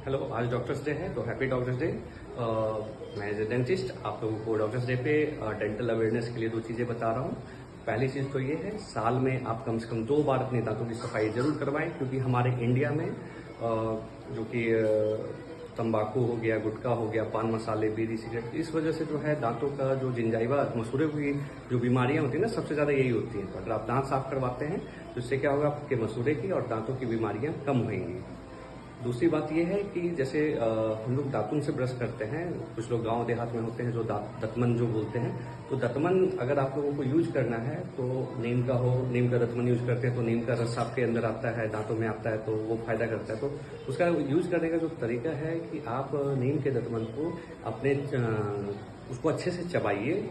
Hello, आज doctors day है तो हैप्पी डॉक्टर्स डे। मैं एज ए डेंटिस्ट आप लोगों को डॉक्टर्स डे पे डेंटल अवेयरनेस के लिए दो चीज़ें बता रहा हूँ। पहली चीज़ तो ये है, साल में आप कम से कम 2 बार अपने दांतों की सफाई जरूर करवाएं, क्योंकि हमारे इंडिया में जो कि तंबाकू हो गया, गुटखा हो गया, पान मसाले, बीड़ी, सिगरेट, इस वजह से जो है दांतों का जो जिंजाइवा मसूड़े की जो बीमारियां होती है ना, सबसे ज़्यादा यही होती हैं। तो अगर आप दांत साफ करवाते हैं तो इससे क्या होगा, आपके मसूड़े की और दांतों की बीमारियां कम होंगी। दूसरी बात यह है कि जैसे हम लोग दातुन से ब्रश करते हैं, कुछ लोग गांव देहात में होते हैं जो दतमन जो बोलते हैं, तो दतमन अगर आप लोगों को यूज करना है तो नीम का हो, नीम का दतमन यूज करते हैं तो नीम का रस आपके अंदर आता है, दांतों में आता है तो वो फायदा करता है। तो उसका यूज करने का जो तरीका है कि आप नीम के दतमन को अपने उसको अच्छे से चबाइए,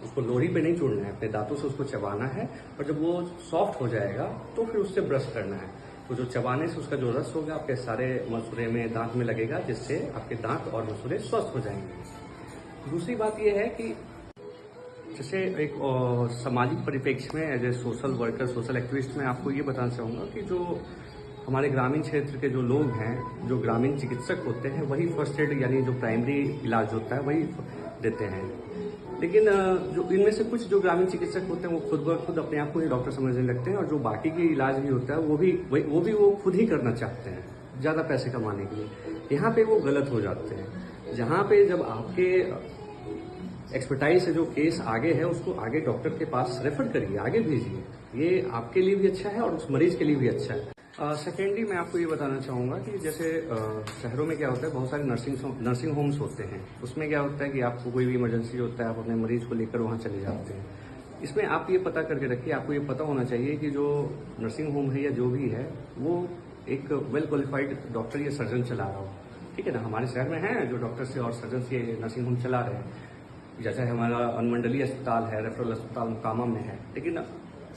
उसको लोरी पे नहीं छोड़ना है, अपने दांतों से उसको चबाना है, और जब वो सॉफ्ट हो जाएगा तो फिर उससे ब्रश करना है। तो जो चबाने से उसका जो रस होगा आपके सारे मसूड़े में, दांत में लगेगा, जिससे आपके दांत और मसूड़े स्वस्थ हो जाएंगे। दूसरी बात यह है कि जैसे एक सामाजिक परिप्रेक्ष्य में as a social worker, social activist में आपको ये बताना चाहूँगा कि जो हमारे ग्रामीण क्षेत्र के जो लोग हैं, जो ग्रामीण चिकित्सक होते हैं, वही फर्स्ट एड यानी जो प्राइमरी इलाज होता है वही देते हैं। लेकिन जो इनमें से कुछ जो ग्रामीण चिकित्सक होते हैं वो खुद ब खुद अपने आप को ही डॉक्टर समझने लगते हैं, और जो बाकी के इलाज भी होता है वो खुद ही करना चाहते हैं ज़्यादा पैसे कमाने के लिए। यहाँ पे वो गलत हो जाते हैं। जहाँ पे जब आपके एक्सपर्टाइज से जो केस आगे है उसको आगे डॉक्टर के पास रेफर करिए, आगे भेजिए। ये आपके लिए भी अच्छा है और उस मरीज के लिए भी अच्छा है। सेकेंडली मैं आपको ये बताना चाहूँगा कि जैसे शहरों में क्या होता है, बहुत सारे नर्सिंग होम्स होते हैं। उसमें क्या होता है कि आपको कोई भी इमरजेंसी होता है, आप अपने मरीज को लेकर वहाँ चले जाते हैं। इसमें आप ये पता करके रखिए, आपको ये पता होना चाहिए कि जो नर्सिंग होम है या जो भी है वो एक वेल क्वालिफाइड डॉक्टर या सर्जन चला रहा हो। ठीक है ना, हमारे शहर में है जो डॉक्टर से और सर्जन से नर्सिंग होम चला रहे हैं। जैसे हमारा अनुमंडलीय अस्पताल है, रेफरल अस्पताल मुकामा में है। लेकिन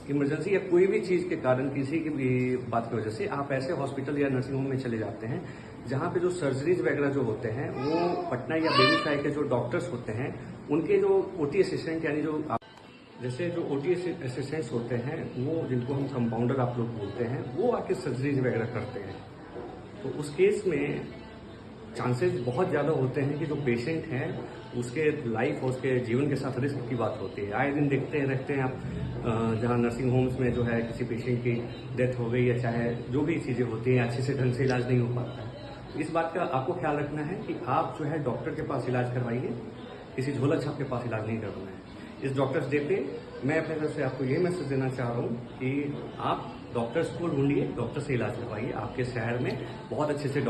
इमरजेंसी या कोई भी चीज के कारण, किसी की भी बात की वजह से आप ऐसे हॉस्पिटल या नर्सिंग होम में चले जाते हैं जहां पे जो सर्जरीज वगैरह जो होते हैं वो पटना या बेगूसराय के जो डॉक्टर्स होते हैं उनके जो ओटी असिस्टेंट यानी जैसे जो ओटी असिस्टेंट्स होते हैं, वो जिनको हम कंपाउंडर आप लोग बोलते हैं, वो आके सर्जरीज वगैरह करते हैं। तो उस केस में चांसेस बहुत ज़्यादा होते हैं कि जो पेशेंट हैं उसके लाइफ और उसके जीवन के साथ रिस्क की बात होती है। आए दिन देखते रहते हैं आप, जहाँ नर्सिंग होम्स में जो है किसी पेशेंट की डेथ हो गई या चाहे जो भी चीज़ें होती हैं, अच्छे से ढंग से इलाज नहीं हो पाता है। इस बात का आपको ख्याल रखना है कि आप जो है डॉक्टर के पास इलाज करवाइए, किसी झोला छाप के पास इलाज नहीं करवाना है। इस डॉक्टर्स डे पे मैं अपने तरफ से आपको ये मैसेज देना चाह रहा हूँ कि आप डॉक्टर्स को ढूंढिए, डॉक्टर से इलाज करवाइए। आपके शहर में बहुत अच्छे से